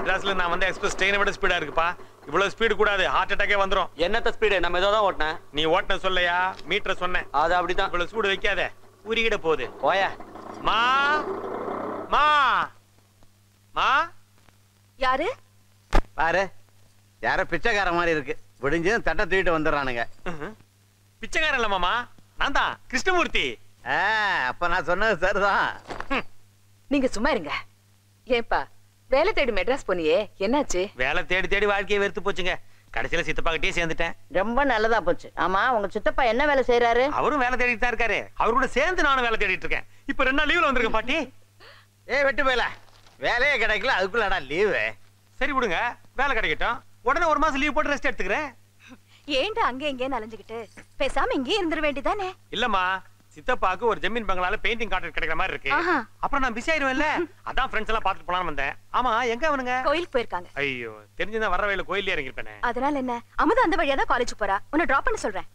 மெட்ராஸ்ல நான் வந்த எக்ஸ்பிரஸ் ட்ரெயினை விட ஸ்பீடா இருக்குப்பா. இவ்வளவு ஸ்பீடு கூடாது, ஹார்ட் அட்டாக்கே வந்துரும். என்னத்த ஸ்பீடு? நம்ம ஏதோ தான் ஓட்டினேன். நீ ஓட்டின சொல்லையா, மீட்டரை சொன்னேன். அது அப்படிதான். இவ்வளவு ஸ்பீடு வைக்காத, உருகிட போகுது. போயா மா மா மா. யாரு பாரு, யாரோ பிச்சைக்கார மாதிரி இருக்கு. விடிஞ்சதும் தட்டை தூக்கிட்டு வந்துடுறானுங்க. பிச்சைக்காரன் இல்ல மாமா, நான் தான் கிருஷ்ணமூர்த்தி. அப்ப நான் சொன்னது சரிதான். நீங்க சும்மா இருங்க. ஏப்பா வேலை தேடி மெட்ராஸ் போனியே, என்னாச்சு? வேலை தேடி தேடி வாழ்க்கையை வெறுத்து போச்சுங்க. கடைசியில சித்தப்பாக்கிட்டே சேர்ந்துட்டேன். ரொம்ப நல்லதா போச்சு. ஆமா, உங்க சித்தப்பா என்ன வேலை செய்யறாரு? அவரும் வேலை தேடிட்டு தான் இருக்காரு. அவரு கூட சேர்ந்து நானும் வேலை தேடிட்டு இருக்கேன். இப்ப 2 நாள் லீவ்ல வந்திருக்கேன் பாட்டி. வெட்டு போயல, வேலையே கிடைக்கல, அதுக்குள்ளடா லீவு. சரி விடுங்க, வேலை கிடைக்கட்டும். உடனே 1 மாசம் லீவ் போட்டு ரெஸ்ட் எடுத்துக்கிறேன். ஏன்டா அங்க எங்கே அலைஞ்சுக்கிட்டு பேசாம இங்கே இருந்துட வேண்டியதானே? இல்லம்மா, சித்தப்பாக்கு ஒரு ஜமீன் பங்களால பெயிண்டிங் கான்ட்ராக்ட் கிடைக்கிற மாதிரி இருக்கு. அப்புறம் நான் பிஸி ஆயிருவேன்ல, அதான் ஃப்ரெண்ட்ஸ் எல்லாம் பாத்துட்டு போலான்னு வந்தேன். ஆமா, எங்க அவனுங்க? கோயிலுக்கு போயிருக்காங்க. ஐயோ, தெரிஞ்சுதான் வர வழியில கோயிலே இறங்கிருப்பேனே. அதனால என்ன, அமுதா அந்த வழியா தான் காலேஜ் போறா. உன்னை டிராப் பண்ண சொல்றேன்.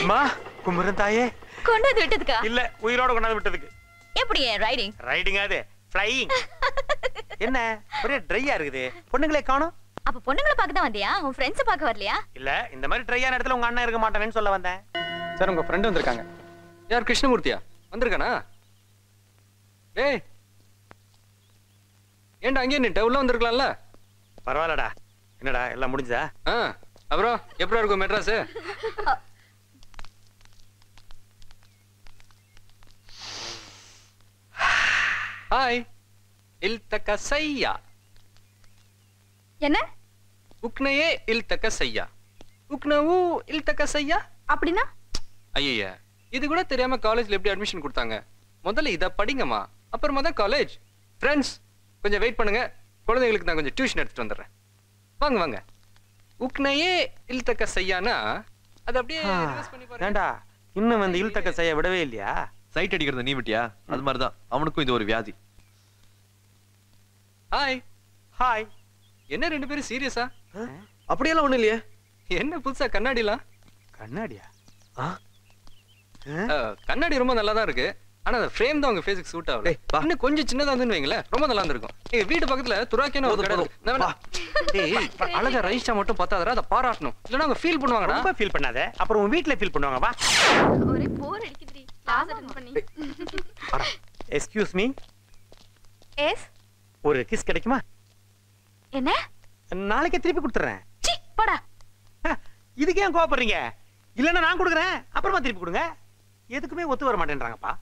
அம்மா, குமரன் தாயே. கொண்டாந்து விட்டதுக்கா? இல்ல, உயிரோட கொண்டாந்து விட்டதுக்கு. எப்படி ரைடிங்? ரைடிங் அது ஃளையிங். என்ன ஒரே ட்ரையா இருக்குது, பொண்ணுங்களே காணோம். அப்ப பொண்ணுங்களை பார்க்க தான் வந்தியா? உன் ஃப்ரெண்ட்ஸ் பார்க்க வரலையா? இல்ல, இந்த மாதிரி ட்ரையான இடத்துல உங்க அண்ணன் இருக்க மாட்டானேன்னு சொல்ல வந்தேன். சார், உங்க ஃப்ரெண்ட் வந்திருக்காங்க. யார்? கிருஷ்ணமூர்த்தியா? வந்திருக்கானா? ஏய், ஏன்டா அங்கேயே நிட்ட? உள்ள வந்திருக்கலாம்ல. பரவாயில்லடா. என்னடா எல்லாம் முடிஞ்சதா? அப்புறம் எப்படி இருக்கும் மெட்ராஸ்? ஹாய், இல்தக சையா. என்ன? உக்னயே இல்தக சையா. உக்னவு இல்தக சையா அப்படினா? ஐயா, இது கூட தெரியாம காலேஜ்ல எப்படி அட்மிஷன் கொடுத்தாங்க? முதல்ல இத படிங்கம்மா, அப்புறமா தான் காலேஜ். ஃப்ரெண்ட்ஸ், கொஞ்சம் வெயிட் பண்ணுங்க. குழந்தைகளுக்கு நான் கொஞ்சம் டியூஷன் எடுத்துட்டு வந்துடுறேன். வாங்க வாங்க. உக்னயே இல்தக சையானா அது அப்படியே ரிவர்ஸ் பண்ணி பாருங்க. ஏண்டா இன்னும் வந்து இல்தக சையா விடவே இல்லையா? சைட் அடிக்கிறது நீ விட்டியா? அது மாதிரிதான் அவனுக்கும் இது ஒரு வியாதி. ஹாய். ஹாய். என்ன 2 பேரும் சீரியஸா? அப்படியெல்லாம் ஒண்ணு இல்லையே. என்ன புதுசா கண்ணாடிலாம்? கண்ணாடியா? கண்ணாடி ரொம்ப நல்லா தான் இருக்கு. ஆனா அந்த ஃப்ரேம் தான் உங்க ஃபேஸ்க்கு சூட் ஆகல. இன்னும் கொஞ்சம் சின்னதா வந்து வைங்களேன், ரொம்ப நல்லா இருந்திருக்கும். எங்க வீட்டு பக்கத்துல துராக்கியான ஒரு கடை இருக்கு. டேய், அழகா ரைஸ்டா மட்டும் பார்த்தாதடா, அத பாராட்டணும். இல்லனா அவங்க ஃபீல் பண்ணுவாங்கடா. ரொம்ப ஃபீல் பண்ணாத, அப்புறம் உன் வீட்ல ஃபீல் பண்ணுவாங்க. வா. ஒரே போர் அடிக்குதுடி. கிளாஸ் அட்டெண்ட் பண்ணி. Excuse me. எஸ். ஒரு கிஸ் கிடைக்குமா? என்ன? நாளைக்கே திருப்பி கொடுத்துறேன். சி, போடா. இதுக்கு ஏன் கோபப்படுறீங்க? இல்லன்னா நான் கொடுக்குறேன், அப்புறமா திருப்பி கொடுங்க. எதுக்குமே ஒத்து வர மாட்டேன்றாங்கப்பா.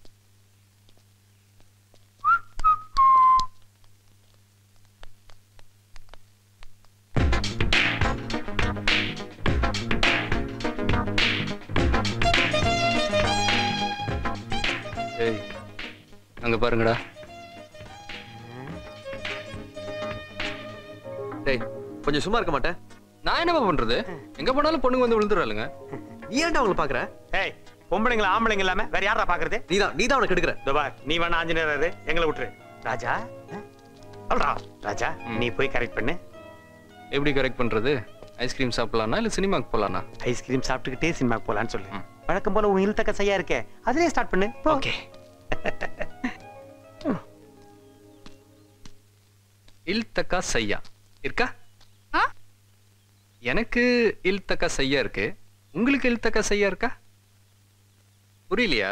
ஏய், அங்க பாருங்கடா. டேய், கொஞ்சம் சும்மா இருக்க மாட்டேன்? நான் என்னப்பா பண்றது? எங்க போனாலும் பொண்ணுங்க வந்து விழுந்துறாளுங்க. நீ ஏன்டா அவங்கள பாக்குற? ஏய், பொம்பளைங்கள ஆம்பளைங்க இல்லாம வேற யாரா பாக்குறது? நீதான் அவனை கெடுக்குற. தோபா, நீ வேணா ஆஞ்சநேயர் எங்களை விட்டுரு. ராஜா, அல்ரா ராஜா, நீ போய் கரெக்ட் பண்ணு. எப்படி கரெக்ட் பண்றது? ஐஸ்கிரீம் சாப்பிடலாம்னா இல்ல சினிமாக்கு போலாம்னா? ஐஸ்கிரீம் சாப்பிட்டுக்கிட்டே சினிமாக்கு போலான்னு சொல்லு. வழக்கம் போல உன் இல்தக்க சையா இருக்கே, அதுலயே ஸ்டார்ட் பண்ணு. ஓகே. இல்தக்கா சையா இருக்கா? எனக்கு இல்தக்கா சையா இருக்கு. உங்களுக்கு இல்தக்கா சையா இருக்கா? புரியலையா?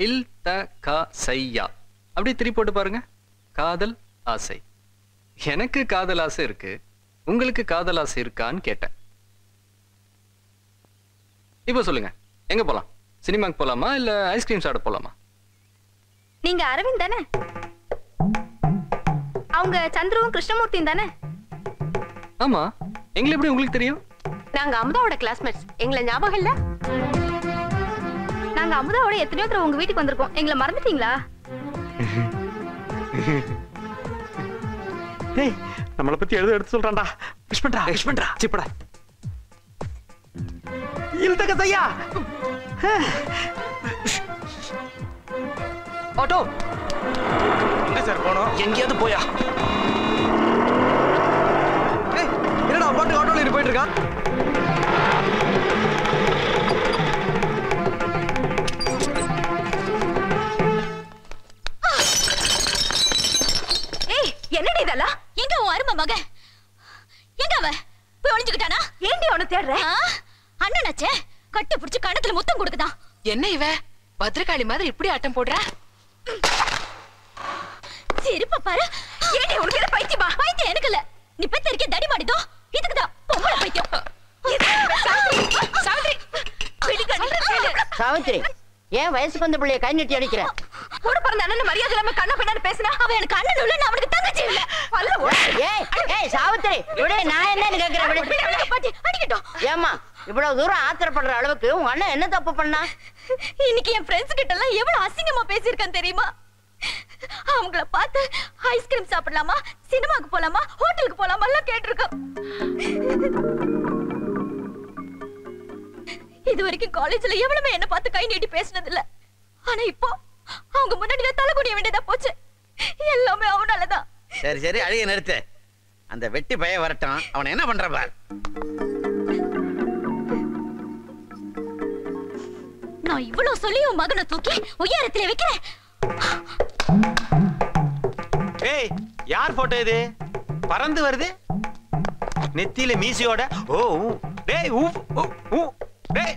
இல்தக்கா சையா அப்படியே திருப்பி போட்டு பாருங்க. காதல் ஆசை. எனக்கு காதல் ஆசை இருக்கு, உங்களுக்கு காதல் ஆசை இருக்கான்னு கேட்டேன். இப்போ சொல்லுங்க, எங்க போலாம்? சினிமாக்கு போலாமா இல்ல ஐஸ்கிரீம் சாப்பிட போலாமா? நீங்க அரவிந்த் தானே? அவங்க சந்திரவும் கிருஷ்ணமூர்த்தியும் தானே? ஆமா. எங்களை எப்படி உங்களுக்கு தெரியும்? நாங்க அமுதாவோட கிளாஸ்மேட்ஸ். எங்களை ஞாபகம் இல்ல? நாங்க அமுதாவோட எத்தனையோ தடவை உங்க வீட்டுக்கு வந்திருக்கோம். எங்களை மறந்துட்டீங்களா? டேய், நம்மள பத்தி எடுத்து சொல்றான்டா. விஷ் பண்றா. சிப்படா. இல்தக்க சையா. ஆட்டோ எங்க சார் போறோம்? எங்கேயாவது போயா? ஏய், என்னடா பாட்டு ஆட்டோல போயிட்டு இருக்கான்? அவனை தேடுற? அண்ணனாச்சே கட்டி பிடிச்சு கணத்துல முத்தம் கொடுக்குதான். என்ன இவ பத்ரகாளி மாதிரி இப்படி ஆட்டம் போடுற? சிரிப்ப பாரு. ஏடி உனக்கு என்ன பைத்தியமா? பைத்தியம் எனக்கு இல்ல. நீ பெத்த இருக்க தடி மாடிதோ இதுக்குதான் பொம்பளை பைத்தியம். சாவித்ரி சாவித்ரி ஏன் வயசுக்கு வந்த பிள்ளைய கை நீட்டி அடிக்கிற? கூட பிறந்த அண்ணன் மரியாதை இல்லாம கண்ண பின்னான்னு பேசினா அவன் எனக்கு அண்ணன் இல்ல, நான் அவனுக்கு தங்கச்சி இல்ல. ஏய் சாவித்ரி விடு, நான் என்னன்னு கேக்குறேன். பாட்டி அடிக்கட்டும். ஏமா இவ்வளவு தூரம் ஆத்திரப்படுற அளவுக்கு உங்க அண்ணன் என்ன தப்பு பண்ணா? இன்னைக்கு என் ஃப்ரெண்ட்ஸ் கிட்ட எல்லாம் எவ்வளவு அசிங்கமா பேசியிருக்கான் தெரியுமா? அவங்கள பார்த்து ஐஸ்கிரீம் சாப்பிடலாமா, சினிமாக்கு போலாமா, ஹோட்டலுக்கு போலாமா எல்லாம் கேட்டிருக்கான். இது வரைக்கும் காலேஜ்ல எவ்வளவுமே என்ன பார்த்து கை நீட்டி பேசினது இல்ல. ஆனா இப்போ அவங்க முன்னாடி தலை குனிய வேண்டியதா போச்சு. எல்லாமே அவனாலதான். சரி சரி அழுக நிறுத்து. அந்த வெட்டி பைய வரட்டும், அவன் என்ன பண்ற பார். நான் இவ்வளவு சொல்லி உன் மகனை தூக்கி உயரத்துல வைக்கிறேன். ஏய் யார் போட்டோ இது? பறந்து வருது நெத்தியில மீசியோட. ஓ டேய் ஊ ஊ டேய்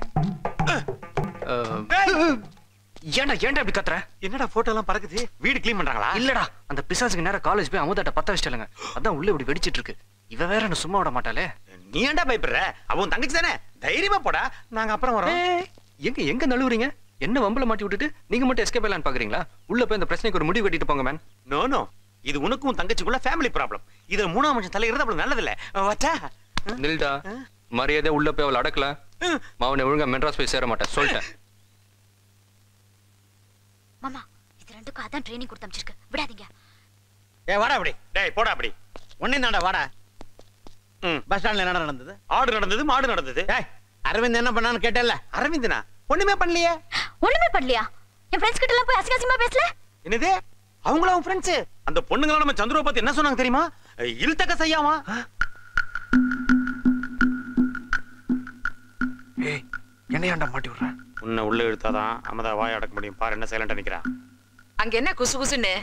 ஏன்டா இப்படி கத்துற? என்னடா போட்டோ எல்லாம் பறக்குது? வீடு க்ளீன் பண்றாங்களா? இல்லடா, அந்த பிசாசுக்கு நேரா காலேஜ் போய் அமுதாட்ட பத்த வச்சிட்டாங்க. அதான் உள்ள இப்படி வெடிச்சிட்டு இருக்கு. இவ வேற என்ன சும்மா விட மாட்டாளே. நீ ஏன்டா பயப்படுற? அவன் தங்கச்சி தானே, தைரியமா போடா, நாங்க அப்புறம் வரோம். எங்க நழுவுறீங்க? என்ன வம்பல மாட்டி விட்டுட்டு நீங்க மட்டும் எஸ்கேப் ஆகலான்னு பாக்குறீங்களா? உள்ள போய் இந்த பிரச்சனைக்கு ஒரு முடிவு கட்டிட்டு போங்க மேன். நோ நோ, இது உனக்கும் தங்கச்சிக்குள்ள ஃபேமிலி ப்ராப்ளம். இதுல மூணாம் மனுஷன் தலையிறது அவ்வளவு நல்லது இல்ல. வாச்சா நில்டா, மரியாதை உள்ள போய் அவளை அடக்கல மாவனை ஒழுங்கா மெட்ராஸ் போய் சேர மாட்டேன் சொல்லிட்டேன். மாமா இது ரெண்டுக்கும் அதான் ட்ரைனிங் கொடுத்து அனுப்பிச்சிருக்கு, விடாதீங்க. ஏய் வாடா அப்படி. டேய் போடா அப்படி. ஒண்ணே தான்டா வாடா. பஸ் ஸ்டாண்ட்ல என்ன நடந்தது? ஆடு நடந்தது, மாடு நடந்தது. ஏய் அரவிந்த் என்ன பண்ணான்னு கேட்டல? அரவிந்தனா ஒண்ணுமே பண்ணலையே. ஒண்ணுமே பண்ணலையா? என் ஃப்ரெண்ட்ஸ் கிட்ட எல்லாம் போய் அசிங்கமா பேசல? என்னது? அவங்கள அவன் ஃப்ரெண்ட்ஸ்? அந்த பொண்ணுங்கள நம்ம சந்துருவ பத்தி என்ன சொன்னாங்க தெரியுமா? இழுத்தக்க செய்யாமா. ஏய் என்னையாண்டா மாட்டி விடுற? உன்னை உள்ள இழுத்தாதான் அமதா வாய் அடக்க முடியும். பாரு என்ன சைலண்டா நிக்கிறா. அங்க என்ன குசு குசுன்னு?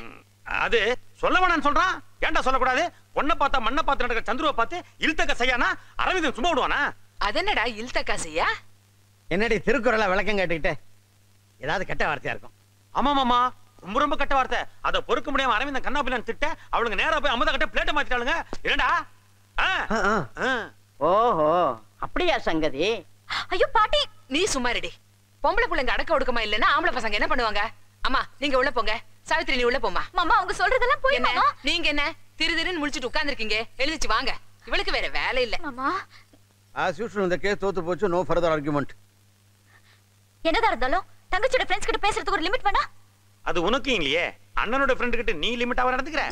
அது சொல்ல வேணான்னு சொல்றான். ஏன்டா சொல்லக்கூடாது? பொண்ணை பார்த்தா மண்ணை பார்த்து நடக்கிற சந்துருவ பார்த்து இழுத்தக்க செய்யானா அரவிந்தன் சும்மா விடுவானா? அதென்னடா இல்தக்கா செய்யா? என்னடி திருக்குறளை விளக்கம் கேட்டுக்கிட்டே ஏதாவது கெட்ட வார்த்தையா இருக்கும். ஆமா மாமா, ரொம்ப ரொம்ப கெட்ட வார்த்தை. அதை பொறுக்க முடியாம அரவிந்தன் கண்ணா பிள்ளைன்னு திட்ட அவளுங்க நேரா போய் அமதா கிட்ட பிளேட்டை மாத்திட்டாளுங்க. என்னடா? ஓஹோ அப்படியா சங்கதி? ஐயோ பாட்டி நீ சும்மா ரெடி. பொம்பளை பிள்ளைங்க அடக்க ஒடுக்கமா இல்லன்னா ஆம்பளை பசங்க என்ன பண்ணுவாங்க? அம்மா நீங்க உள்ள போங்க. சாவித்ரி நீ உள்ள போமா. மாமா அவங்க சொல்றதெல்லாம் போய் மாமா. நீங்க என்ன திருதிருன்னு முடிச்சிட்டு உட்கார்ந்திருக்கீங்க? எழுந்திச்சு வாங்க. இவளுக்கு வேற வேலை இல்ல. மாமா as usual இந்த கேஸ் தோத்து போச்சு. No further argument. என்னதா இருந்தாலும் தங்கச்சியோட ஃப்ரெண்ட்ஸ் கிட்ட பேசுறதுக்கு ஒரு லிமிட் வேணா? அது உனக்கு இல்லையே. அண்ணனோட ஃப்ரெண்ட் கிட்ட நீ லிமிட்டாவா நடந்துக்கிற?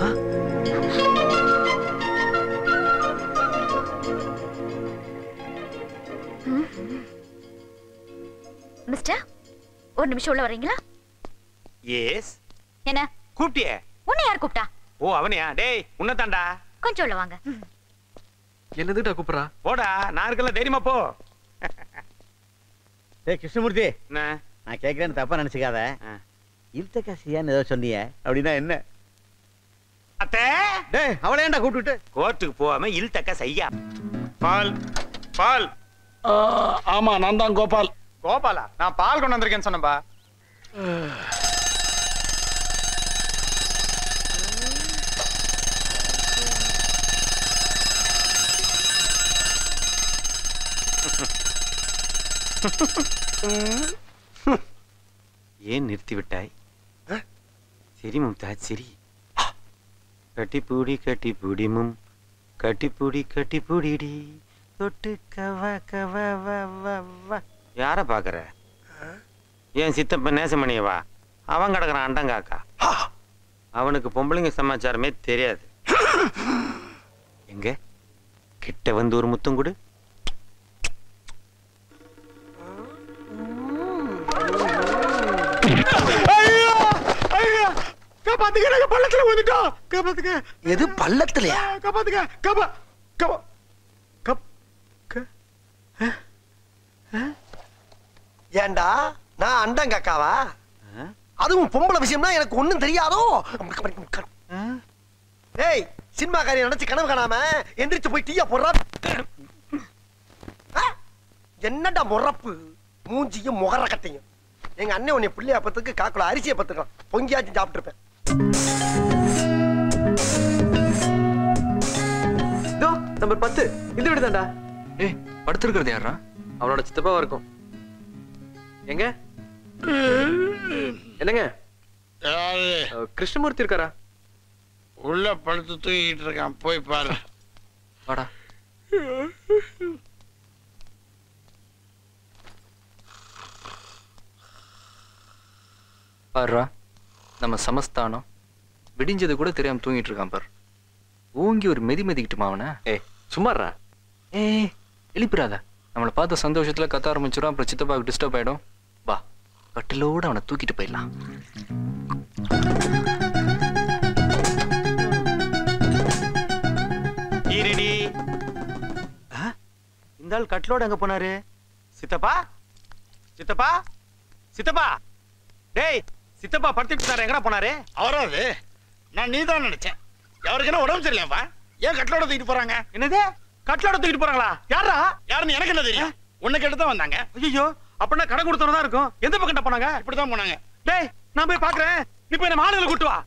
மிஸ்டர் ஒரு நிமிஷம் உள்ள வரீங்களா? எஸ். என்ன கூப்பிட்டியே? உன்னை யார் கூப்பிட்டா? ஓ அவனையா? டேய் உன்னை தாண்டா. கொஞ்சம் உள்ள வாங்க. என்னதுடா கூப்பிடுறா? போடா, நான் இருக்கல, தைரியமா போ. டேய் கிருஷ்ணமூர்த்தி, என்ன நான் கேட்கிறேன்னு தப்பா நினைச்சுக்காத. இல்தக்கா செய்யான்னு ஏதோ சொன்னீங்க, அப்படின்னா என்ன? அத்தை டேய் அவளை ஏன்டா கூப்பிட்டுட்டு? கோர்ட்டுக்கு போகாம இல்தக்க செய்யா. பால் பால். ஆமா நான் தான் கோபால். கோபாலா? நான் பால் கொண்டு வந்திருக்கேன்னு சொன்னப்பா. ஏன் நிறுத்தி விட்டாய்? சரி மும்தாஜ் சரி. கட்டிப்பூடி கட்டிப்பூடிமும் கட்டிப்பூடி கட்டிப்பூடிடி தொட்டு கவ கவ வ. யார பாக்குற? ஏன் சித்தப்ப நேசமணியவா? அவன் கிடக்குறான் அண்டங்காக்கா. அவனுக்கு பொம்பளைங்க சமாச்சாரமே தெரியாது. எங்க கிட்ட வந்து ஒரு முத்தம் கொடு. பள்ளத்துல வந்துட்டோம். காப்பாத்துக்க. எது பள்ளத்துலயா? காப்பாத்துக்க. கபா கபா கப். ஏண்டா நான் அண்டங்காக்காவா? அதுவும் பொம்பளை விஷயம்னா எனக்கு ஒண்ணும் தெரியாதோ. ஏய் சினிமா காரியம் நினைச்சு கனவு காணாம எந்திரிச்சு போய் டீயா போடுறா. என்னடா முறப்பு மூஞ்சியும் முகர கட்டையும். எங்க அண்ணன் உன்னை பிள்ளையா பத்துக்கு காக்குல அரிசியை பத்துக்கலாம் பொங்கியாச்சும் சாப்பிட்டு இருப்பேன். நம்பர் 10 இந்த வீடு தான்டா. ஏய் படுத்திருக்கிறது யாரா? அவனோட சித்தப்பாவா இருக்கும். எங்க என்னங்க கிருஷ்ணமூர்த்தி இருக்காரா? உள்ள படுத்து தூங்கிட்டு இருக்கான், போய் பாரு. வாடா. பாருடா, நம்ம சமஸ்தானம் விடிஞ்சது கூட தெரியாம தூங்கிட்டு இருக்கான் பாரு. ஓங்கி ஒரு மிதிக்கிட்டுமா அவனை? ஏய் சும்மாறா. ஏய் எழுப்பிடாத. நம்மளை பார்த்த சந்தோஷத்துல கத்த ஆரம்பிச்சிடும். அப்புறம் சித்தப்பாவுக்கு டிஸ்டர்ப் ஆயிடும். வா, கட்டிலோட அவனை தூக்கிட்டு போயிடலாம். இந்த ஆள் கட்டிலோட எங்க போனாரு? சித்தப்பா சித்தப்பா சித்தப்பா, டேய் சித்தப்பா படுத்துட்டு இருந்தாரு, எங்கடா போனாரு? அவராது நான் நீதான் நினைச்சேன். அவருக்கு என்ன உடம்பு சரியில்லையாப்பா? ஏன் கட்டலோட தூக்கிட்டு போறாங்க? என்னது கட்டிலோட தூக்கிட்டு போறாங்களா? யாரா? யாருன்னு எனக்கு என்ன தெரியும்? உன்னை கேட்டு தான் வந்தாங்க. ஐயோ, அப்படின்னா கடை கொடுத்தவங்க தான் இருக்கும். எந்த பக்கம் போனாங்க? இப்படிதான் போனாங்க. டேய் நான் போய் பாக்குறேன், நீ போய் என்ன மாநில கூட்டு வா.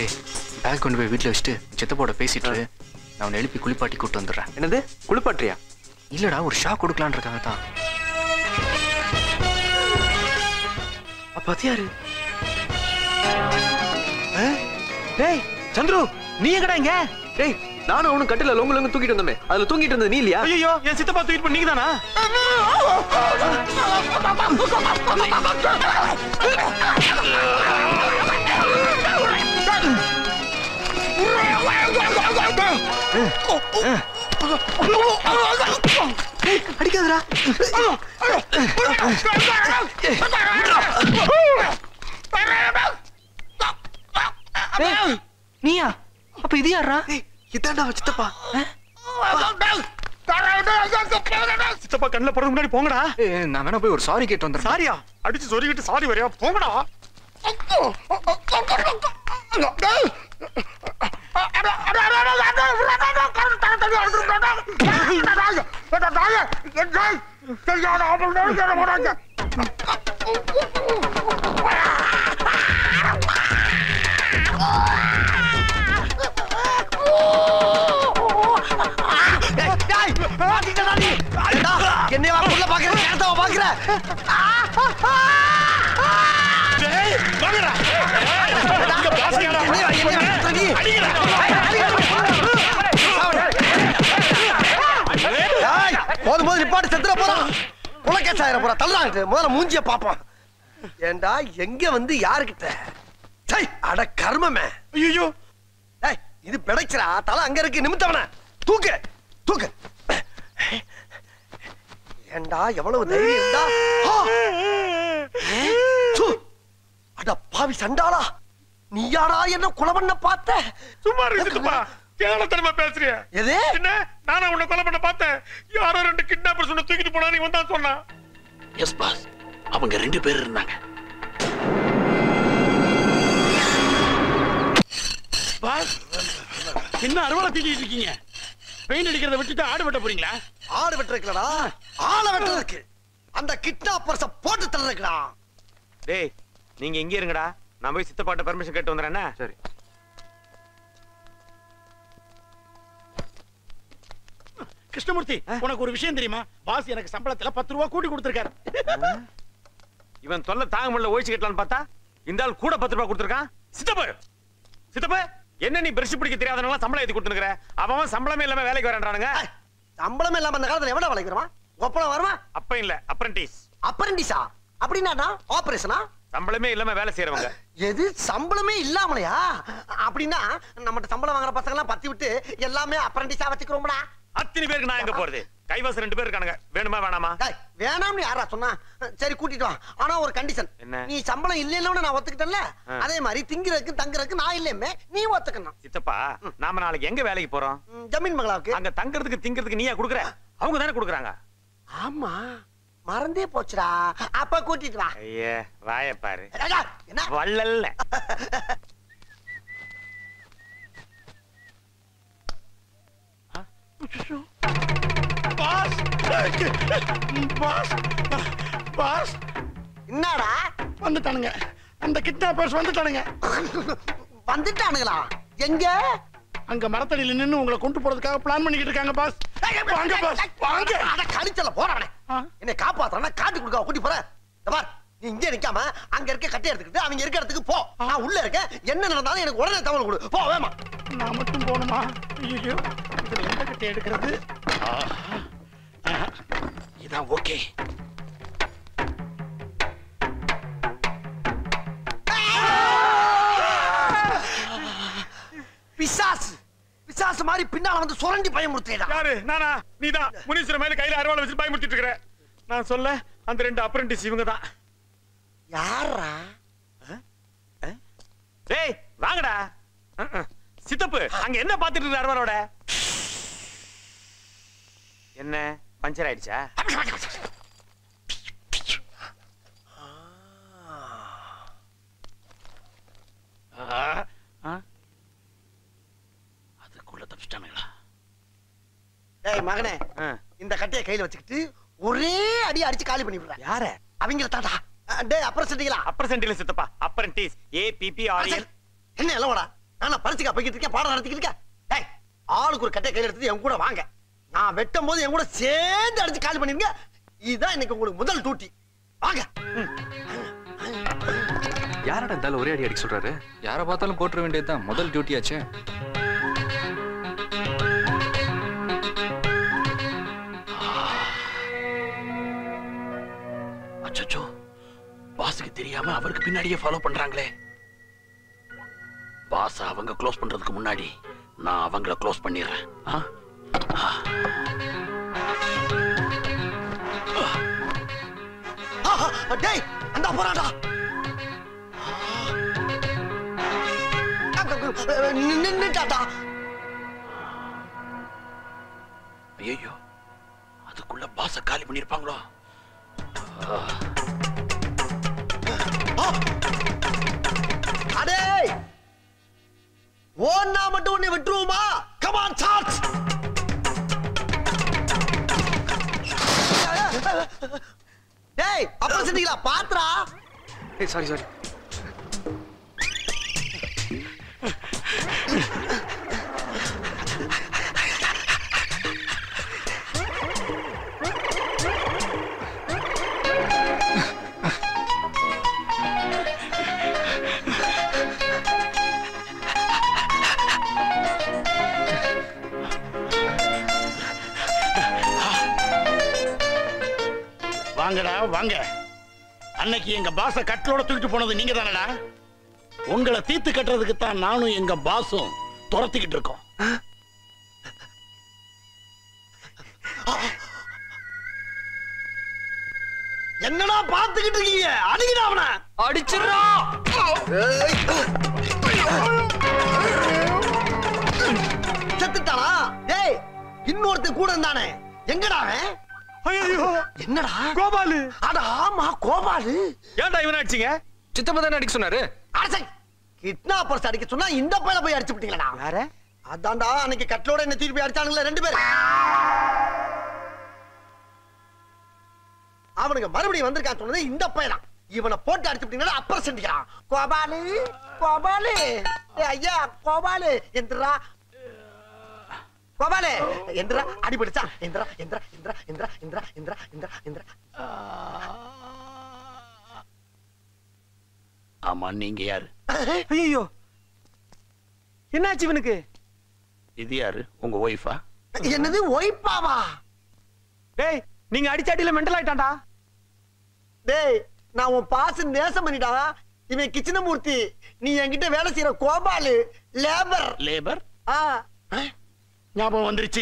ஏய் பேக் கொண்டு போய் வீட்டுல வச்சுட்டு சித்தப்போட பேசிட்டு நான் அவனை எழுப்பி குளிப்பாட்டி கூட்டு வந்துடுறேன். என்னது குளிப்பாட்டியா? இல்லடா, ஒரு ஷாக் கொடுக்கலான்னு இருக்காங்க தான். அப்ப அது யாரு? டேய் சந்துரு, நீ எங்கடா இங்க? டேய் நானும் அவனும் கட்டில லொங்கு லொங்கு தூக்கிட்டு வந்தோமே, அதுல தூங்கிட்டு இருந்தது நீ இல்லையா? ஐயோ, என் சித்தப்பா தூக்கிட்டு போய் நீங்க தானா? அடிக்காதடா. நீயா? அப்ப இது யாரா? இதாண்டா சித்தப்பா. சித்தப்பா கண்ணுல போறது முன்னாடி போங்கடா. நான் வேணா போய் ஒரு சாரி கேட்டு வந்துடுறேன். சாரியா? அடிச்சு சொருகிட்டு சாரி வரையா? போங்கடா. என்னைய உள்ள பாக்குற, நேரத்தாவ பாக்குற. போதும் போது நிப்பாட்டு, செத்துற போறான். உலகேஸ் ஆயிர போறா. தள்ளுறாங்க. முதல்ல மூஞ்சிய பாப்போம். ஏண்டா எங்க வந்து யாருக்கிட்ட? அட கர்மமே. ஐயோ, இது பிடைச்சரா. தலை அங்க இருக்கு, நிமித்தவன தூக்கு தூக்கு. ஏண்டா எவ்வளவு தைரியம் இருந்தா? அட பாவி சண்டாளா, நீ யாரா என்ன கொலை பண்ண பார்த்த? சும்மா இருக்குப்பா, கேவலத்தனமா பேசுறியா? எது என்ன? நானா உன்னை கொலை பண்ண பார்த்தேன்? யாரோ 2 கிட்னாப்பர்ஸ் உன்னை தூக்கிட்டு போனா நீ வந்தா சொன்னா? எஸ் பாஸ், அவங்க 2 பேர் இருந்தாங்க. பாஸ், என்ன அறுவலை தூக்கிட்டு இருக்கீங்க? பெயிண்ட் அடிக்கிறத விட்டுட்டு ஆடு வெட்ட போறீங்களா? ஆடு வெட்டுறதுக்குடா, ஆளை வெட்டுறதுக்கு. அந்த கிட்னாப்பர்ஸ போட்டு தள்ளுறதுக்குடா. டேய் நீங்க இங்க இருங்கடா, நான் போய் சித்தப்பாட்ட பெர்மிஷன் கேட்டு வந்துறேன். சரி. கிருஷ்ணமூர்த்தி, உனக்கு ஒரு விஷயம் தெரியுமா? பாஸ் எனக்கு சம்பளத்துல 10 ரூபாய் கூட்டி கொடுத்திருக்காரு. இவன் தொல்லை தாங்க முடியல, ஒழிச்சு கட்டலான்னு பார்த்தா இந்த ஆள் கூட 10 ரூபாய் கொடுத்திருக்கான். சித்தப்பா சித்தப்பா, என்ன நீ பிரஷ் பிடிக்க தெரியாதனால சம்பளம் ஏத்தி கொடுத்துருக்கிற? அவன் சம்பளமே இல்லாம வேலைக்கு வரேன்றானுங்க. சம்பளமே இல்லாம அந்த காலத்துல எவனா வேலைக்கு வருவான்? ஒப்பனா வருவான்? அப்ப இல்ல, அப்ரண்டிஸ். அப்ரண்டிஸா? அப்படின்னா ஆபரேஷனா? சம்பளமே இல்லாம வேலை செய்யறவங்க. எது சம்பளமே இல்லாமலையா? அப்படின்னா நம்மகிட்ட சம்பளம் வாங்குற பசங்க எல்லாம் பத்தி விட்டு எல்லாமே அப்ரண்டிஸா வச்சுக்கிறோம்டா. அத்தனை பேருக்கு நான் எங்க போறது? கைவாசம் 2 பேர் இருக்கானுங்க. வேணுமா வேணாமா? வேணாம்னு யாரா சொன்னா? சரி கூட்டிட்டு வா. ஆனா ஒரு கண்டிஷன். என்ன? நீ சம்பளம் இல்லன்னு நான் ஒத்துக்கிட்டேன்ல, அதே மாதிரி திங்கிறதுக்கு தங்குறதுக்கு நான் இல்லையுமே, நீ ஒத்துக்கணும். சித்தப்பா, நாம நாளைக்கு எங்க வேலைக்கு போறோம்? ஜமீன் மங்களாவுக்கு. அங்க தங்குறதுக்கு திங்கிறதுக்கு நீயா குடுக்குற? அவங்க தானே குடுக்குறாங்க. ஆமா, மறந்தே போச்சுடா. அப்ப கூட்டிட்டு வா. ஐயே வாய பாரு. என்ன வள்ளல்ல. என்னடா வந்துட்டானுங்க, அந்த கிட்னாப்பர்ஸ் வந்துட்டானுங்க. வந்துட்டானுங்களா? எங்க? அங்க மரத்தடியில நின்னு உங்களை கொண்டு போறதுக்காக பிளான் பண்ணிக்கிட்டு இருக்காங்க பாஸ். வாங்க பாஸ், வாங்க. அட கடிச்சல போறானே. என்னை காப்பாத்துறனா காட்டி கொடுக்க கூட்டி போற. பார், நீ இங்கே நிக்காம அங்க இருக்க கட்டை எடுத்துக்கிட்டு அவங்க இருக்க இடத்துக்கு போ. நான் உள்ள இருக்கேன். என்ன நடந்தாலும் எனக்கு உடனே தகவல் கொடு. போ வேமா. நான் மட்டும் போணுமா? ஐயோ, இதுல எந்த கட்டை எடுக்கிறது? இதான் ஓகே. பிசாசு பிசாசு மாதிரி பின்னால வந்து சுரண்டி பயமுறுத்தேடா. யாரு? நானா? நீதான் முனீஸ்வர மேல கையில அருவாளை வச்சு பயமுறுத்திட்டு இருக்கற. நான் சொல்ல அந்த 2 அப்ரண்டிஸ் இவங்க தான். யாரா? டேய் வாங்கடா. சித்தப்பு அங்க என்ன பாத்துட்டு இருக்க அருவாளோட? என்ன பஞ்சர் ஆயிடுச்சா? அதுக்குள்ள தப்பிச்சிட்டானுங்களா? டேய் மகனே, இந்த கட்டையை கையில வச்சுக்கிட்டு ஒரே அடி அடிச்சு காலி பண்ணி விடுறேன். யார? அவங்க தாண்டா. டேய் அப்புறம் செஞ்சீங்களா? அப்புறம் சென்டில சித்தப்பா. Apprentice APPRL. என்ன எல்லோடா? நான் பரிசுக்கா போய்கிட்டு இருக்கேன், பாடம் நடத்திக்கிட்டு இருக்கேன். டேய் ஆளுக்கு ஒரு கட்டையை கையில எடுத்து என் கூட வாங்க. நான் வெட்டும் போது என் கூட சேர்ந்து அடிச்சு காலி பண்ணிருங்க. இதுதான் இன்னைக்கு உங்களுக்கு முதல் டியூட்டி. வாங்க. யாரடா இருந்தாலும் ஒரே அடி அடிக்க சொல்றாரு? யாரை பார்த்தாலும் போட்டுற வேண்டியதுதான், முதல் டியூட்டியாச்சே. அச்சச்சோ, பாஸுக்கு தெரியாம அவருக்கு பின்னாடியே ஃபாலோ பண்றாங்களே. பாஸ் அவங்க க்ளோஸ் பண்றதுக்கு முன்னாடி நான் அவங்கள க்ளோஸ் பண்ணிடுறேன். டேய் அந்த போறாடா. நின்னுட்டாடா. ஐயோ, அதுக்குள்ள பாஸ காலி பண்ணிருப்பாங்களோ? அடே ஓன்னா மட்டும் உன்னை விட்டுருவோமா? Come on charge. டேய் அப்புறம் செஞ்சீங்களா? பாத்ரா. ஏய் சாரி சாரி. வாங்கடா வாங்க. அன்னைக்கு எங்க பாஸ கட்டலோட தூக்கிட்டு போனது நீங்க தானடா? உங்களை தீர்த்து கட்டுறதுக்கு தான் நானும் எங்க பாஸும் துரத்திக்கிட்டு இருக்கோம். என்னடா பாத்துக்கிட்டு இருக்கீங்க? அடிங்கடா அவனை. அடிச்சிரா. செத்துட்டானா? டேய் இன்னொருத்தன் கூட இருந்தானே, எங்கடா அவன்? ஐயோ என்னடா? கோபாலு. அட ஆமா கோபாலு. ஏன்டா இவனை அடிச்சீங்க? சித்தப்பா தானே அடிக்க சொன்னாரு. அரசை கிட்னாப்பர்ஸ் அடிக்க சொன்னா இந்த பையல போய் அடிச்சு விட்டீங்களா? யார? அதான்டா அன்னைக்கு கட்டலோட என்ன திருப்பி அடிச்சானுங்களே 2 பேர். அவனுக்கு மறுபடியும் வந்திருக்கான்னு சொன்னது இந்த பையனா. இவனை போட்டு அடிச்சு விட்டீங்களா? அப்புறம் செஞ்சுக்கிறான். கோபாலு கோபாலு ஐயா கோபாலு எந்திரா. கோபாலு எந்திரா. அடிபடிச்சா எந்திரா எந்திரா எந்திரா எந்திரா எந்திரா எந்திரா எந்திரா எந்திரா. ஆமா, நீங்க யாரு? ஐயோ என்னாச்சு இவனுக்கு? இது யாரு? உங்க ஒய்ஃபா? என்னது ஒய்பாவா? டேய் நீங்க அடிச்சாட்டில மெண்டல் ஆயிட்டான்டா. டேய் நான் உன் பாச நேசம் பண்ணிட்டா. இவன் கிச்சனமூர்த்தி, நீ என்கிட்ட வேலை செய்யற கோபாலு லேபர். லேபர்? ஞாபகம் வந்துருச்சு.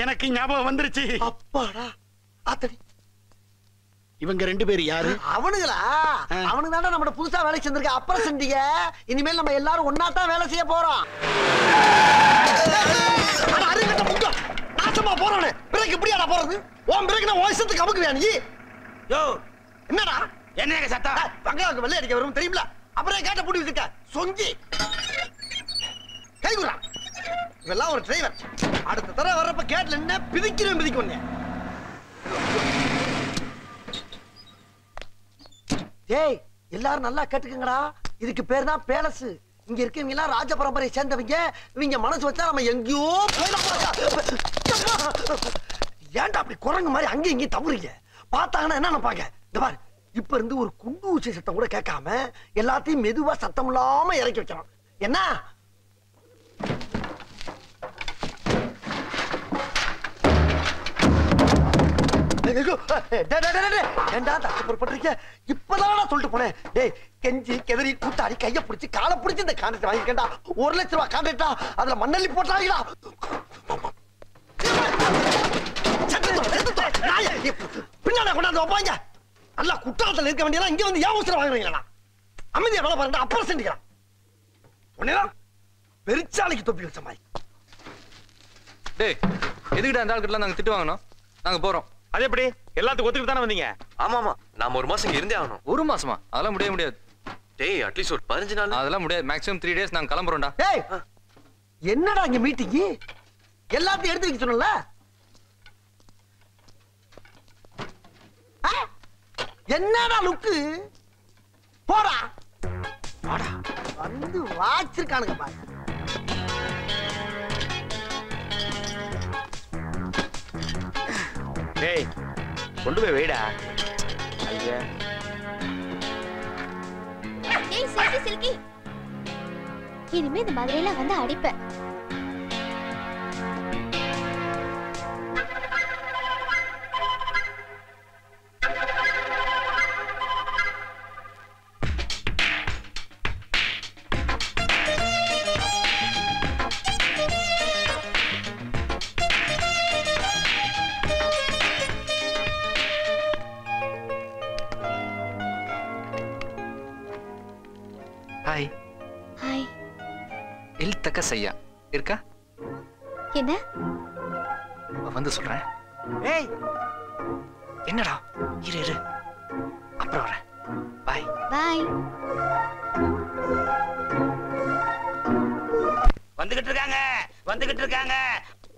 எனக்கு ஞாபகம் வந்துருச்சு. அப்பாடா ஆத்தடி. இவங்க 2 பேர் யாரு? அவனுங்களா? அவனுக்கு தானே நம்ம புதுசா வேலை செஞ்சிருக்க. அப்புறம் செஞ்சீங்க. இனிமேல் நம்ம எல்லாரும் ஒன்னா தான் வேலை செய்ய போறோம். நாசமா போறானே. பிரேக் இப்படியாடா போறது? உன் பிரேக் நான் வாய்ஸ்க்கு அமுக்குவேன். நீ யோ என்னடா என்ன சத்தம்? பங்களாவுக்கு வெள்ளை அடிக்க வரும் தெரியுமில? அப்புறம் கேட்ட பூட்டி வச்சிருக்க சொங்கி கைகுறா. இவெல்லாம் ஒரு டிரைவர். அடுத்த தடவை வர்றப்ப கேட்ல என்ன பிதிக்கிறேன் பிதிக்க. டேய் எல்லாரும் நல்லா கேட்டுக்கங்கடா. இதுக்கு பேர் தான் பேலஸ். இங்க இருக்கவங்க எல்லாம் ராஜ பரம்பரையை சேர்ந்தவங்க. இவங்க மனசு வச்சா நம்ம எங்கேயோ ஏன்டா அப்படி குரங்கு மாதிரி அங்கேயும் இங்கேயும் தவறுங்க. பார்த்தாங்கன்னா என்ன நினைப்பாங்க? இந்த பாரு, இப்ப இருந்து ஒரு குண்டு ஊசி சத்தம் கூட கேட்காம எல்லாத்தையும் மெதுவா சத்தம் இல்லாம இறக்கி வைக்கணும். என்ன இப்பதான் சொல்லிட்டு போனேன். டேய் கெஞ்சி கெதறி கூத்தாடி கைய பிடிச்சி காலை பிடிச்சி இந்த கான்ட்ராக்ட் வாங்கிக்கண்டா. 1 லட்சம் ரூபாய் கான்ட்ராக்டா, அதுல மண்ணள்ளி போட்டாங்களா? பின்னால கொண்டாந்து வைப்பாங்க. நல்லா குற்றாலத்தில் இருக்க வேண்டியதா இங்க வந்து ஏன் அவசரம் வாங்குறீங்களா? அமைதியா வேலை பாருங்க. அப்புறம் செஞ்சுக்கலாம். உடனே பெருச்சாலைக்கு தொப்பி வச்ச மாதிரி. டேய் எதுக்கிட்ட அந்த ஆள்கிட்ட நாங்க திட்டு வாங்கணும்? நாங்க போறோம். அது எப்படி? எல்லாத்துக்கும் ஒத்துக்கிட்டு தானே வந்தீங்க? ஆமாமா, நாம 1 மாசம் இங்க இருந்தே ஆகணும். 1 மாசமா? அதெல்லாம் முடியாது. டேய் அட்லீஸ்ட் ஒரு 15 நாள். அதெல்லாம் முடியாது. மேக்ஸிமம் 3 டேஸ் நாங்க கிளம்புறோம்டா. டேய் என்னடா இங்க மீட்டிங்? எல்லாத்தையும் எடுத்து வைக்க சொன்னல. என்னடா லுக்கு? போடா போடா. வந்து வாச்சிருக்கானுங்க பாரு. டேய் கொண்டு போய் வைடா. ஐயா ஏய் சில்கி சில்கி, இனிமே இந்த மாதிரி எல்லாம் வந்து அடிப்பேன். ஹாய். ஹாய். இல்தக்க சையா இருக்கா? என்ன? வந்து சொல்றேன். ஏய் என்னடா? இரு அப்புறம் வரேன். பாய் பாய். வந்துகிட்டு இருக்காங்க.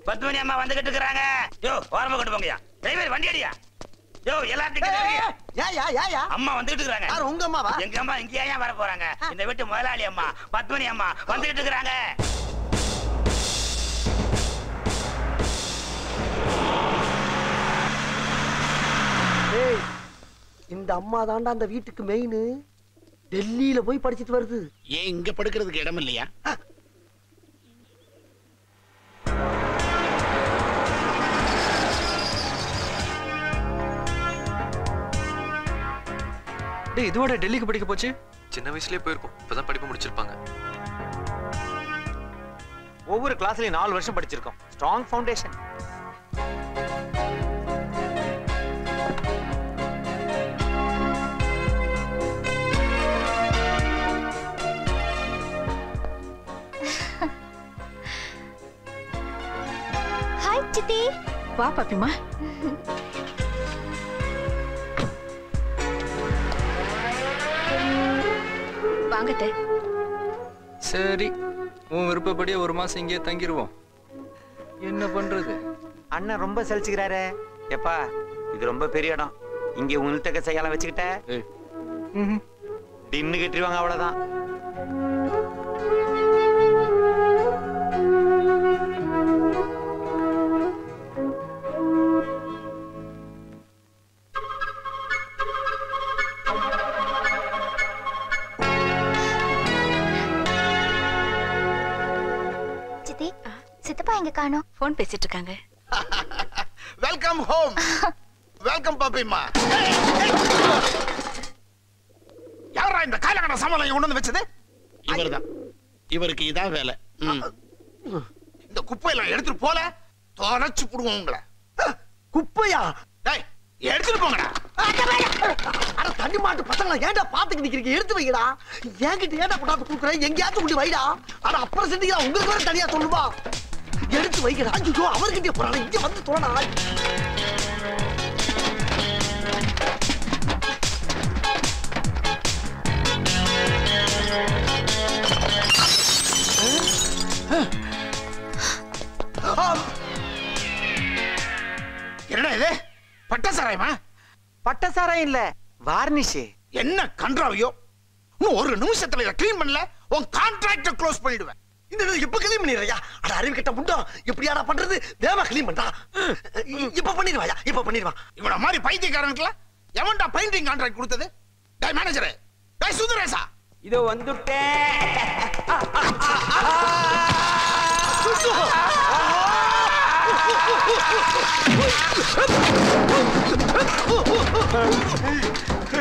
பத்மினி அம்மா வந்துகிட்டு இருக்காங்க. யோ ஓரமா கொண்டு போங்கயா. டிரைவர் வண்டி அடியா. யோ எல்லாத்துக்கும் அம்மா வந்துகிட்டு இருக்காங்க. யார் உங்க அம்மாவா? எங்க அம்மா இங்க ஏன் வர போறாங்க? இந்த வீட்டு முதலாளி அம்மா பத்மினி அம்மா வந்துகிட்டு இருக்காங்க. ஏய் இந்த அம்மா தாண்டா அந்த வீட்டுக்கு மெயின். டெல்லியில போய் படிச்சிட்டு வருது. ஏன் இங்க படுக்கிறதுக்கு இடம் இல்லையா? டேய் இதுவோட டெல்லிக்கு படிக்க போச்சு? சின்ன வயசுலயே போயிருக்கும். இப்பதான் படிப்பு முடிச்சிருப்பாங்க. ஒவ்வொரு கிளாஸ்லயும் 4 வருஷம் படிச்சிருக்கோம். Strong foundation. ஹாய் சித்தி. வா பாப்பிமா. வாங்கத்தே. சரி உன் விருப்பப்படியே 1 மாசம் இங்கே தங்கிடுவோம். என்ன பண்றது? அண்ணன் ரொம்ப சலிச்சுக்கிறாரு. எப்பா இது ரொம்ப பெரிய இடம். இங்க உங்கள்கிட்ட செய்யலாம் வச்சுக்கிட்ட டின்னு கட்டிடுவாங்க. அவ்வளவுதான். சித்தப்பா எங்க காணோம்? போன் பேசிட்டு இருக்காங்க. Welcome home. வெல்கம் பாப்பிமா. யாரா இந்த காலகட சமாளம் கொண்டு வந்து வச்சது? இவர்தான். இவருக்கு இதான் வேலை. இந்த குப்பையெல்லாம் எடுத்துட்டு போல தொலைச்சு புடுவோம் உங்களை. குப்பையா? டேய் எடுத்துட்டு போங்கடா. அட தண்ணி மாட்டு பசங்களா ஏன்டா பாத்துக்கிட்டு நிக்கிறீங்க? எடுத்து வைங்கடா. என்கிட்ட ஏன்டா கொண்டாந்து குடுக்குறேன்? எங்கேயாச்சும் கொண்டு வைடா. அட அப்புறம் செஞ்சுக்கலாம். உங்களுக்கு வேற தனியா சொல்லுவா. எடுத்து வைக்கடா. ஐயோ அவர்கிட்ட போறாங்க. இங்க வந்து தோணா. சாயம் இல்ல, வார்னிஷ். என்ன கன்றாவியோ, இன்னும் ஒரு நிமிஷத்துல இதை கிளீன் பண்ணல உன் கான்ட்ராக்ட க்ளோஸ் பண்ணிடுவேன். இந்த இப்ப கிளீன் பண்ணிடுறியா? அட அறிவு கிட்ட முண்டோ, எப்படியாடா பண்றது? தேவா கிளீன் பண்றா. இப்ப பண்ணிடுவாயா? இப்ப பண்ணிடுவா. இவன மாதிரி பைத்தியக்காரனுக்குல எவன்டா பெயிண்டிங் கான்ட்ராக்ட் கொடுத்தது? டேய் மேனேஜரே, டேய் சுந்தரேசா, இதோ வந்துட்டேன்.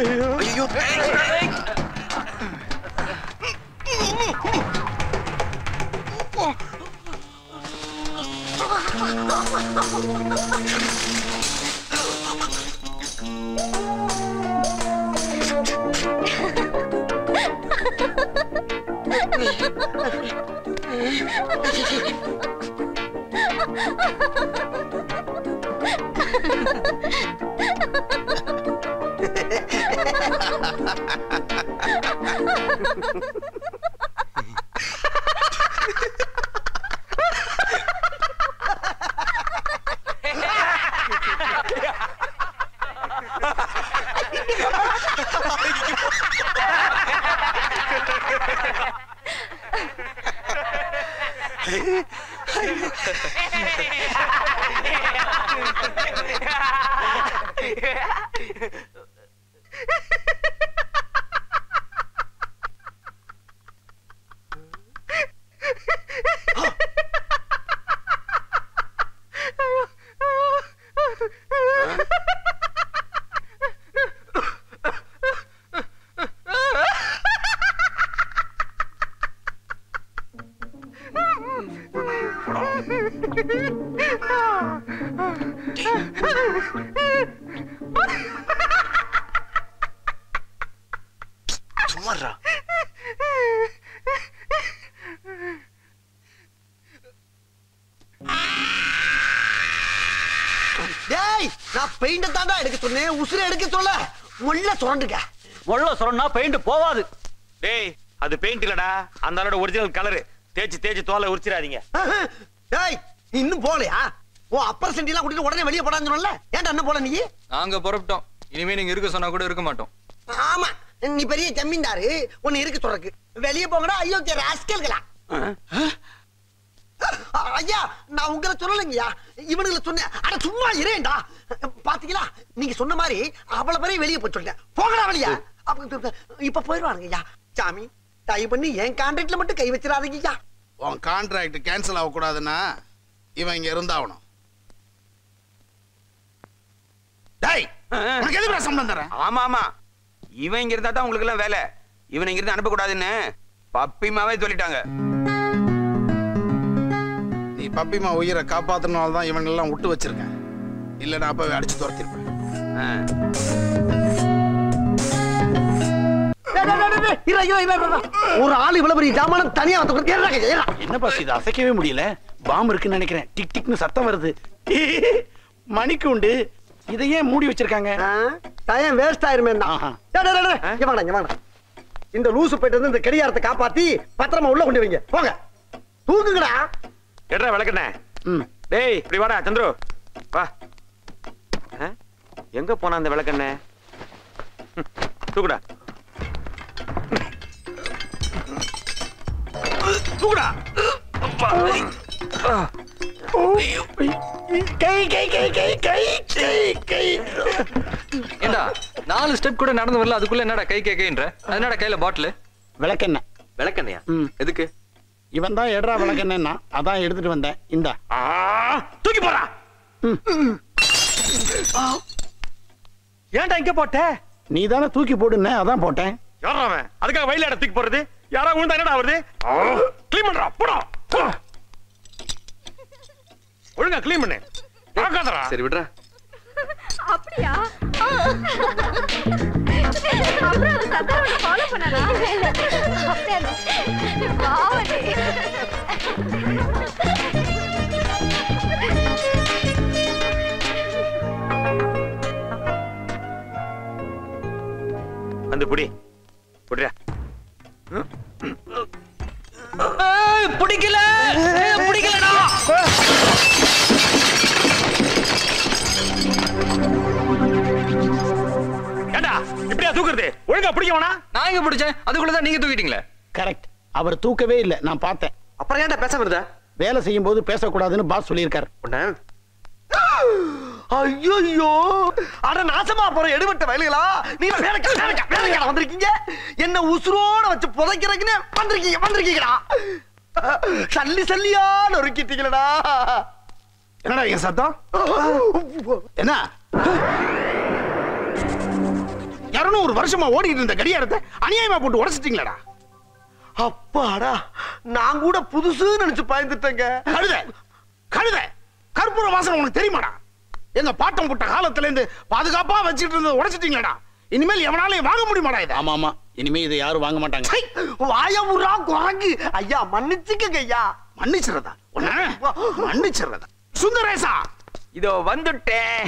ஐயோ சும்மாறா. டேய், நான் பெயிண்ட் தாண்டா எடுக்க சொன்னேன், உசுரை எடுக்க சொல்ல. முள்ள சுரண்டுங்க. முள்ள சுரண்டா பெயிண்ட் போவாது. டேய், அது பெயிண்ட் இல்லடா, அந்த ஆளோட ஒரிஜினல் கலர். தேய்ச்சி தேய்ச்சி தோலை உரிச்சிடாதீங்க. டேய், நீ இன்னும் போலையா? ஓ அப்பர் சென்டிலாம் கூட்டிட்டு உடனே வெளியே போடான்னு சொன்னல, ஏன்டா என்ன போல நீ? நாங்க புறப்பட்டோம். இனிமே நீங்க இருக்க சொன்னா கூட இருக்க மாட்டோம். ஆமா, நீ பெரிய ஜமீன்தாரு, உன்னை இருக்க சொல்றக்கு. வெளியே போங்கடா. ஐயோ ராஸ்கல்களா. ஐயா, நான் உங்களை சொல்லலைங்கய்யா, இவனுங்களை சொன்னேன். அட சும்மா இரேண்டா. பாத்தீங்களா, நீங்க சொன்ன மாதிரி அவ்வளவு பேரையும் வெளியே போய் சொல்லிட்டேன். போங்கடா வெளியா. இப்ப போயிடுவானுங்க ஐயா. சாமி, தயவு பண்ணி என் கான்ட்ராக்ட்ல மட்டும் கை வச்சிடாதீங்க ஐயா. உன் கான்ட்ராக்ட் கேன்சல் ஆகக்கூடாதுன்னா இவன் இங்க இருந்தாகணும். டேய், உனக்கு எதுக்கு சம்பளம் தரேன்? ஆமா ஆமா, இவன் இங்க இருந்தா தான் உங்களுக்கு எல்லாம் வேலை. இவன் இங்க இருந்து அனுப்பக்கூடாதுன்னு பப்பிமாவே சொல்லிட்டாங்க. நீ பப்பிமா உயிரை காப்பாத்தினால தான் இவன் எல்லாம் விட்டு வச்சிருக்கேன். இல்லன்னா அப்பவே அடிச்சு துரத்திருப்பேன். ஒரு ஆள் இவ்வளவு பெரிய ஜாமான் தனியா வந்து என்ன பாஸ், இது அசைக்கவே முடியல. பாம்பு இருக்குன்னு நினைக்கிறேன். டிக் டிக்னு சத்தம் வருது. மணிக்கு உண்டு. இதை ஏன் மூடி வச்சிருக்காங்க? டைம் வேஸ்ட் ஆயிருமே. இந்த லூசு போயிட்டு வந்து இந்த கடியாரத்தை காப்பாத்தி பத்திரமா உள்ள கொண்டு வைங்க. போங்க, தூக்குங்கடா. எட்ரா விளக்கண்ணே. டேய், இப்படி வாடா சந்துரு, வா. எங்க போனா அந்த விளக்கண்ணே? தூக்குடா தூக்குடா. ஏண்டா 4 ஸ்டெப் கூட நடந்து வரல, அதுக்குள்ள என்னடா கை கைன்ற? அதனடா கையில பாட்டில் விளக்கெண்ண. விளக்கண்ணையா? எதுக்கு? இவன் தான் எடுறா விளக்கெண்ணா, அதான் எடுத்துட்டு வந்தேன். இந்தா தூக்கி போறா. ஏன்டா இங்க போட்ட? நீ தானே தூக்கி போடுன, அதான் போட்டேன். யாரா அவன்? அதுக்காக வயல இடம் தூக்கி போறது? யாரா விழுந்தா என்னடா வருது? க்ளீன் பண்றா, போடா. ஒழுங்கா க்ளீன் பண்ணு. பார்க்காதடா. சரி விடுறா. அப்படியா? அப்புறம் அந்த சத்தாரோட ஃபாலோ பண்ணனா? அப்படியே வாவடி. அந்த புடி புடிடா. பிடிக்கல பிடிக்கலடா. தூக்குறது? ஒழுங்கா பிடிக்க வேணா? நான் எங்க பிடிச்சேன்? அதுக்குள்ளதான் நீங்க தூக்கிட்டீங்களே. கரெக்ட். அவர் தூக்கவே இல்லை, நான் பார்த்தேன். அப்புறம் ஏன்டா பேச வருதா? வேலை செய்யும் போது பேசக்கூடாதுன்னு பாஸ் சொல்லியிருக்காரு. ஐயோ, அட நாசமா போற எடுபட்ட வயலுகளா, நீங்க வேலைக்கார வந்திருக்கீங்க. என்ன உசுரோட வச்சு புதைக்கிறதுக்குன்னு வந்திருக்கீங்கடா. சல்லியா நொறுக்கிட்டீங்களடா. என்னடா என் சத்தம்? என்ன 200 வருஷமா ஓடிட்டு இருந்த கடியாரத்தை அநியாயமா போட்டு உடைச்சிட்டீங்களா? அப்பாடா, நான் கூட புதுசுன்னு நினைச்சு பயந்துட்டேங்க. கழுத கற்பூர வாசனை உனக்கு தெரியுமாடா? எங்க பாட்டம் புட்ட காலத்துல இருந்து பாதுகாப்பா வச்சுட்டு இருந்தது உடைச்சிட்டீங்களா? இனிமேல் எவனாலையும் வாங்க முடியுமாடா இதை? ஆமா ஆமா, இனிமே இதை யாரும் வாங்க மாட்டாங்க. வாயமுறா குரங்கு. ஐயா மன்னிச்சுக்கங்க ஐயா. மன்னிச்சிடறதா? மன்னிச்சிடறதா? சுந்தரேசா, இதோ வந்துட்டேன்.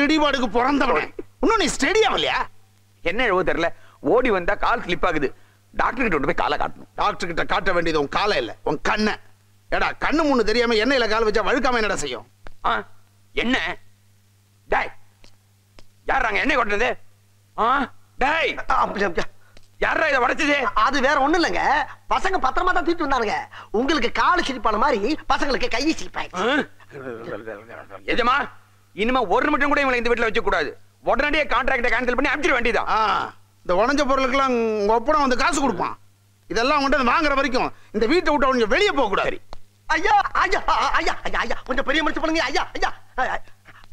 இடிபாடுக்கு பிறந்தவன் இன்னும் நீ ஸ்டெடி ஆகலையா? என்ன எழுவ தெரியல, ஓடி வந்தா கால் ஸ்லிப் ஆகுது. டாக்டர் கிட்ட கொண்டு போய் காலை காட்டணும். டாக்டர் கிட்ட காட்ட வேண்டியது உன் காலை இல்ல, உன் கண்ணை. ஏடா, கண்ணு முன்னு தெரியாம எண்ணெயில கால் வச்சா வழுக்காம என்னடா செய்யும்? என்ன டேய், யாராங்க எண்ணெய் கொட்டது? டேய், யாரா இதை உடைச்சது? அது வேற ஒண்ணு இல்லைங்க, பசங்க பத்திரமா தான் தூக்கிட்டு வந்தானுங்க. உங்களுக்கு காலு சிரிப்பான மாதிரி பசங்களுக்கு கை சிரிப்பாங்க. எஜமா, இனிமே ஒரு நிமிஷம் கூட இவங்களை இந்த வீட்டுல வச்சு கூடாது. உடனடியே கான்ட்ராக்டை கேன்சல் பண்ணி அனுப்பிச்சிட வேண்டியதான். இந்த உடஞ்ச பொருளுக்கெல்லாம் உங்க ஒப்படம் வந்து காசு கொடுப்பான். இதெல்லாம் உங்கள்கிட்ட வாங்குற வரைக்கும் இந்த வீட்டை விட்டு அவங்க வெளியே போக கூடாது. ஐயா ஐயா ஐயா ஐயா, கொஞ்சம் பெரிய மனுஷன் பண்ணுங்க. ஐயா ஐயா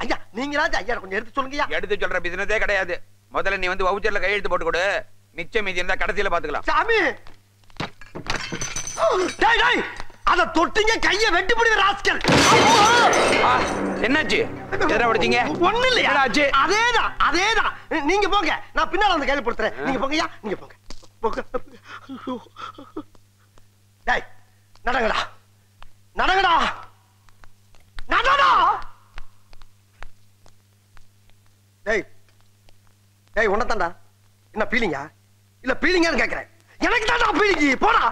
ஐயா, நீங்களாச்சும் ஐயா கொஞ்சம் எடுத்து சொல்லுங்க. எடுத்து சொல்ற பிசினஸே கிடையாது. முதல்ல நீ வந்து வவுச்சர்ல கையெழுத்து போட்டு கொடு. மிச்சம் மீதி இருந்தா கடைசியில பாத்துக்கலாம். சாமி, டேய் டேய், அத தொட்டிங்க கைய வெட்டி போடுற ராஸ்கல். என்னாச்சு? எதா உடைச்சீங்க? ஒண்ணு இல்லையா? அதேதான். நீங்க போங்க, நான் பின்னால வந்து கையில போடுறேன். நீங்க போங்கயா, நீங்க போங்க. டேய், நடங்கடா நடங்கடா நடடா. டேய் டேய், உன்னதான்டா. என்ன பீலிங்கா? இல்ல பீலிங்கான்னு கேக்குறேன். எனக்கு தான்டா பீலிங்கி. போடா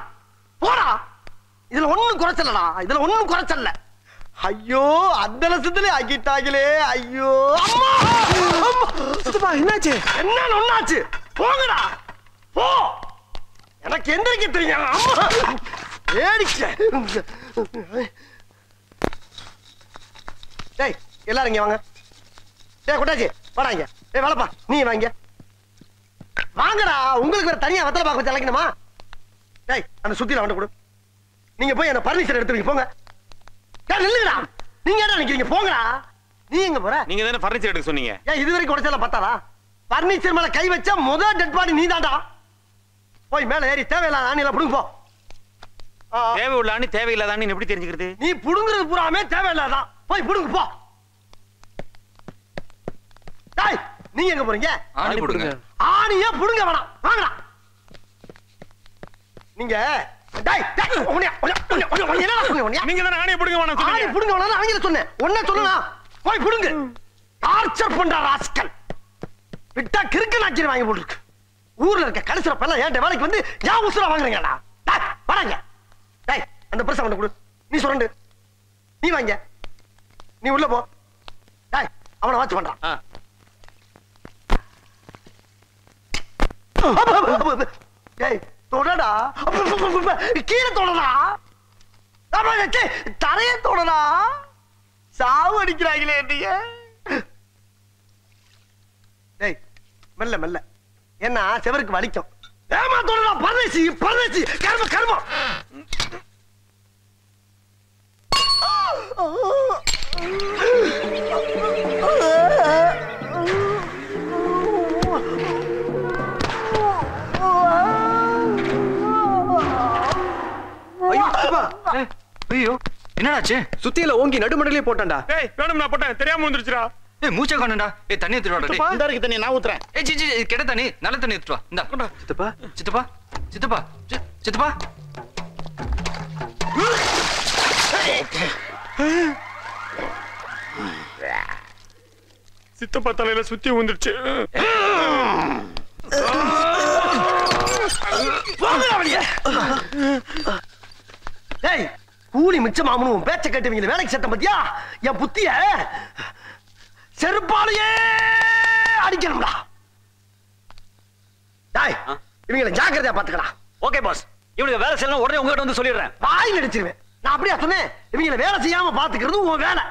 போடா. இதுல ஒண்ணும் குறைச்சலடா, இதுல ஒண்ணும் குறைச்சல்ல. ஐயோ, அந்த லட்சத்துல ஆக்கிட்டாங்களே. ஐயோ அம்மா சித்தப்பா, என்னாச்சு? என்ன ஒண்ணாச்சு? போங்கடா போ. எனக்கு எந்திரிக்க தெரியும். அம்மா ஏடிச்ச. டேய், எல்லாரும் இங்க வாங்க. டேய் கொட்டாச்சி, வாடா இங்க. டேய் வேலைப்பா, நீ வாங்க. வாங்கடா, உங்களுக்கு வேற தனியா வெத்தலை பாக்க வச்சு அழைக்கணுமா? டேய், அந்த சுத்தியில வந்து கொடு. நீங்க போய் என்ன பர்மிஷன் எடுத்துருங்க. போங்க. நில்லுங்கடா, நீங்க என்ன நினைக்கிறீங்க? போங்கடா. நீ எங்க போற? நீங்க தானே பர்னிச்சர் எடுக்க சொன்னீங்க. ஏன் இது வரைக்கும் உடைச்சல பத்தாதா? பர்னிச்சர் மேல கை வச்சா முதல் டெட் பாடி நீ தான்டா. போய் மேல ஏறி தேவையில்லாத ஆணில புடுங்க போ. தேவை உள்ள ஆணி தேவையில்லாத ஆணி எப்படி தெரிஞ்சுக்கிறது? நீ புடுங்குறது பூராமே தேவையில்லாதான். போய் புடுங்க போ. டேய், நீங்க எங்க போறீங்க? ஆணி புடுங்க. ஆணியே புடுங்க வேணாம், வாங்கடா. நீங்க டேய் டேய், நீங்க தானே ஆணியை புடுங்க வேணாம் சொன்னீங்க. ஆணி புடுங்க வேணாம் அவங்கள சொன்னேன். ஒண்ணே சொல்லலாம், போய் புடுங்க. டார்ச்சர் பண்ற ராஸ்கல். விட்டா கிறுக்கு நாச்சிரி வாங்கி போட்டுருக்கு. ஊர்ல இருக்க கடைசில எல்லாம் ஏன் வேலைக்கு வந்து ஏன் உசுரா வாங்குறீங்கடா? டேய் வாங்க. டேய், அந்த பிரசம் வந்து கொடு. நீ சொல்லு, நீ வாங்க. நீ உள்ள போ. டேய், அவனை வாட்ச் பண்றான். டேய் தொடடா, கீழே தொடடா, தரைய தொடடா. சாவு அடிக்கிறாங்களே நீங்க. டேய் மெல்ல மெல்ல, ஏன்னா செவருக்கு வலிக்கும். ஏமா தொடடா. பரதேசி பரதேசி, கர்ம கர்மம். ஐயோ, என்னடாச்சு? சுத்தியில ஓங்கி நடுமடலே போட்டான்டா. ஏய், வேணும் நான் போட்டேன், தெரியாம வந்துருச்சுடா. ஏய், மூச்சை காணண்டா. ஏய், தண்ணி எடுத்துட்டு வாடா. இந்த இருக்கு தண்ணி நான் ஊத்துறேன். ஏய், ஜி ஜி, கெட்ட தண்ணி, நல்ல தண்ணி எடுத்துட்டு வா. இந்தா. சித்தப்பா சித்தப்பா சித்தப்பா சித்தப்பா. சித்தப்பா தலையில சுத்தி வந்துருச்சு. டேய், கூலி மிச்சமாமனு பேச்ச கேட்டுவீங்க. வேலைக்கு சட்டம் பத்தியா என் புத்திய? செருப்பாலேயே அடிக்கணும்டா. டேய், இவங்களை ஜாக்கிரதையா பாத்துக்கடா. ஓகே பாஸ், இவனுக்கு வேலை செய்யணும் உடனே உங்ககிட்ட வந்து சொல்லிடுறேன். வாயில் அடிச்சிருவேன். நான் அப்படியா சொன்னேன்? இவங்களை வேலை செய்யாம பாத்துக்கிறது உன் வேலை.